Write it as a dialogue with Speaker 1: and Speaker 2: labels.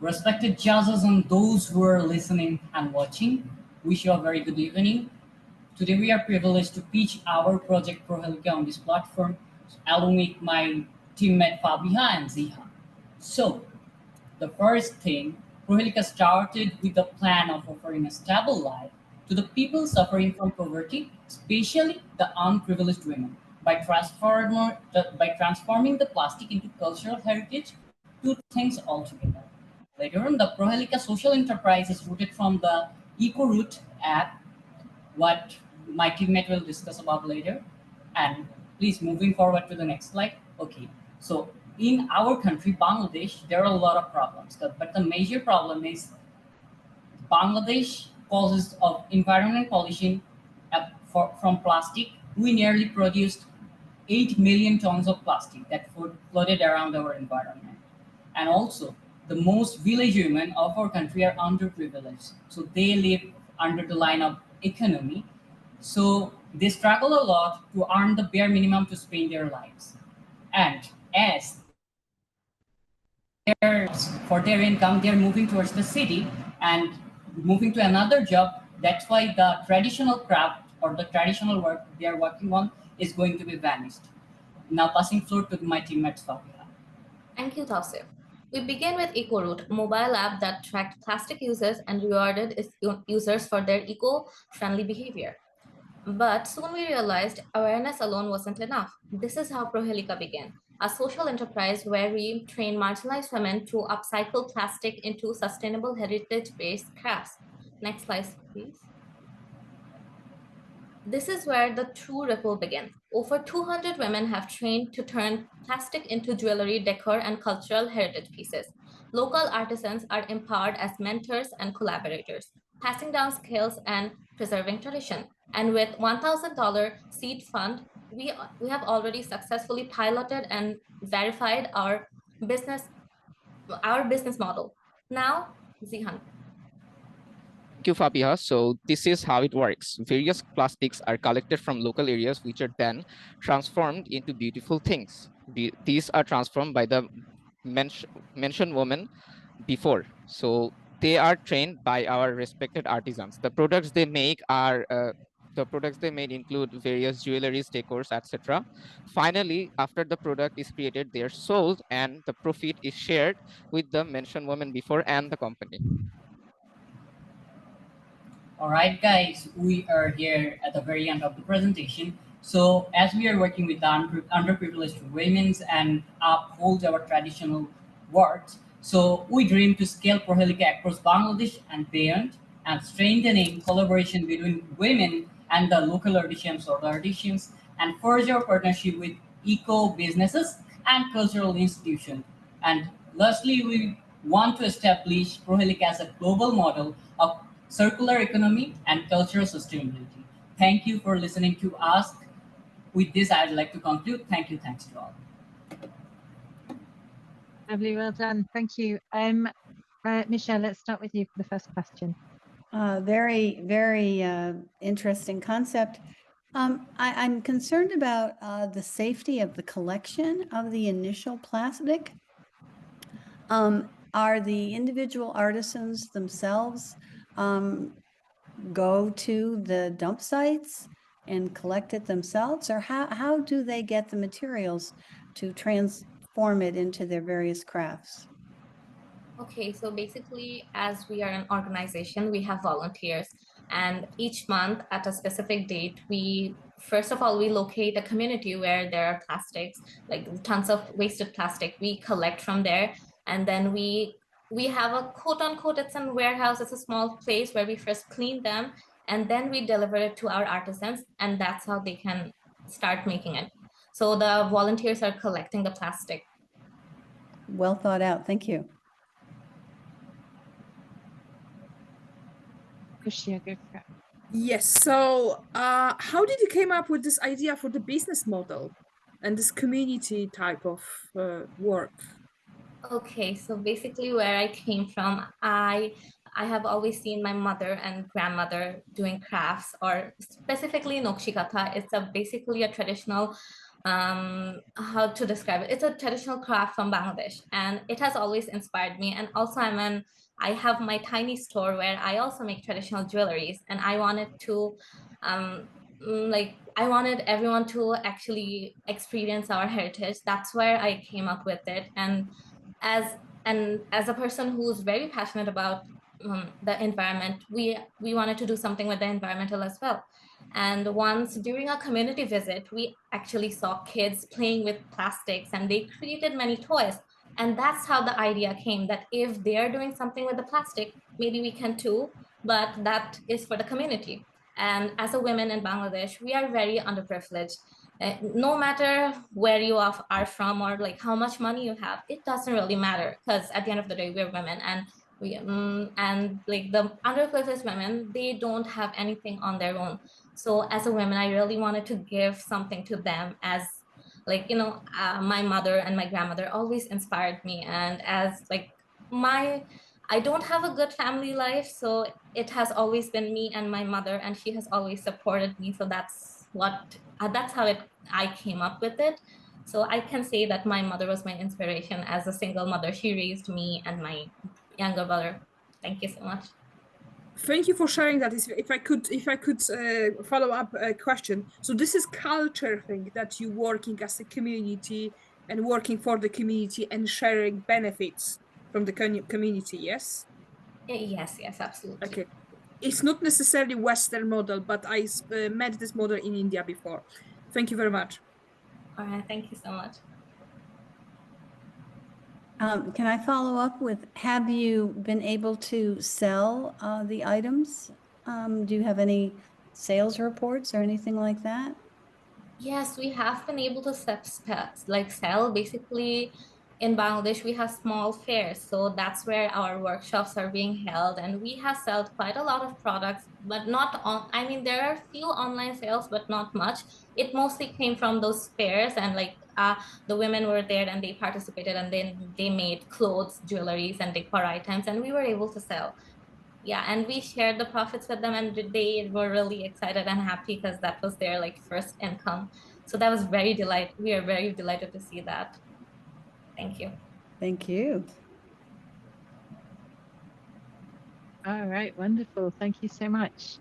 Speaker 1: Respected judges and those who are listening and watching, wish you a very good evening. Today we are privileged to pitch our project Prohelika on this platform along with my teammate Fabiha and Ziha. So, the first thing, Prohelika started with the plan of offering a stable life to the people suffering from poverty, especially the unprivileged women, by transforming the plastic into cultural heritage, two things altogether. Later on, the Prohelika social enterprise is rooted from the EcoRoot app, what my teammate will discuss about later. And please, moving forward to the next slide. Okay, so in our country, Bangladesh, there are a lot of problems, but the major problem is Bangladesh causes of environment pollution from plastic. We nearly produced 8 million tons of plastic that floated around our environment. And also, the most village women of our country are underprivileged. So they live under the line of economy. So they struggle a lot to earn the bare minimum to spend their lives. And as for their income, they're moving towards the city and moving to another job. That's why the traditional craft or the traditional work they are working on is going to be vanished. Now passing floor to my teammates Fabiha.
Speaker 2: Thank you, Tawseef. We begin with EcoRoot, a mobile app that tracked plastic users and rewarded its users for their eco-friendly behavior. But soon we realized awareness alone wasn't enough. This is how Prohelika began, a social enterprise where we train marginalized women to upcycle plastic into sustainable heritage-based crafts. Next slide, please. This is where the true ripple begins. Over 200 women have trained to turn plastic into jewelry, decor, and cultural heritage pieces. Local artisans are empowered as mentors and collaborators, passing down skills and preserving tradition. And with $1,000 seed fund, we have already successfully piloted and verified our business model. Now, Zihan.
Speaker 3: Thank you, Fabiha. So this is how it works. Various plastics are collected from local areas, which are then transformed into beautiful things. These are transformed by the mentioned women before. So they are trained by our respected artisans. The products they make are the products they made include various jewelries, decors, etc. Finally, after the product is created, they are sold, and the profit is shared with the mentioned women before and the company.
Speaker 1: All right, guys, we are here at the very end of the presentation. So as we are working with the underprivileged women and uphold our traditional works, so we dream to scale Prohelika across Bangladesh and beyond, and strengthening collaboration between women and the local artisans or the artisans, and forge our partnership with eco businesses and cultural institutions. And lastly, we want to establish Prohelika as a global model of circular economy and cultural sustainability. Thank you for listening to us. With this, I'd like to conclude. Thank you. Thanks to all.
Speaker 4: Lovely, well done. Thank you. Michelle, let's start with you for the first question.
Speaker 5: Very, very interesting concept. I'm concerned about the safety of the collection of the initial plastic. Are the individual artisans themselves go to the dump sites and collect it themselves, or how do they get the materials to transform it into their various crafts?
Speaker 2: Okay, so basically, as we are an organization, we have volunteers, and each month at a specific date, first of all, we locate a community where there are plastics, like tons of wasted plastic. We collect from there, and then we have a quote unquote, it's a warehouse, it's a small place where we first clean them, and then we deliver it to our artisans, and that's how they can start making it. So the volunteers are collecting the plastic.
Speaker 5: Well thought out. Thank you.
Speaker 6: Yes. So how did you came up with this idea for the business model and this community type of work?
Speaker 2: Okay, so basically where I came from, I have always seen my mother and grandmother doing crafts, or specifically Nokshikatha. It's basically a traditional how to describe it. It's a traditional craft from Bangladesh, and it has always inspired me. And also I have my tiny store where I also make traditional jewelries, and I wanted to I wanted everyone to actually experience our heritage. That's where I came up with it. As as a person who's very passionate about the environment, we wanted to do something with the environmental as well. And once during a community visit, we actually saw kids playing with plastics, and they created many toys. And that's how the idea came, that if they're doing something with the plastic, maybe we can too, but that is for the community. And as a woman in Bangladesh, we are very underprivileged. No matter where you are from, or like how much money you have, it doesn't really matter, because at the end of the day, we're women, and and like the underprivileged women, they don't have anything on their own. So as a woman, I really wanted to give something to them, as my mother and my grandmother always inspired me. And as like I don't have a good family life, so it has always been me and my mother, and she has always supported me. So that's how I came up with it. So I can say that my mother was my inspiration. As a single mother, she raised me and my younger brother. Thank you so much.
Speaker 6: Thank you for sharing that. If I could follow up a question. So this is culture thing, that you working as a community and working for the community and sharing benefits from the community, yes?
Speaker 2: Yes, absolutely.
Speaker 6: Okay. It's not necessarily Western model, but I met this model in India before. Thank you very much.
Speaker 2: All right, thank you so much.
Speaker 5: Can I follow up with, have you been able to sell the items? Do you have any sales reports or anything like that?
Speaker 2: Yes, we have been able to sell. Basically, in Bangladesh, we have small fairs. So that's where our workshops are being held. And we have sold quite a lot of products, but not on, I mean, there are few online sales, but not much. It mostly came from those fairs, and the women were there and they participated, and then they made clothes, jewelries, and decor items, and we were able to sell. Yeah, and we shared the profits with them, and they were really excited and happy, because that was their like first income. So that was we are very delighted to see that. Thank you.
Speaker 5: Thank you.
Speaker 4: All right, wonderful. Thank you so much.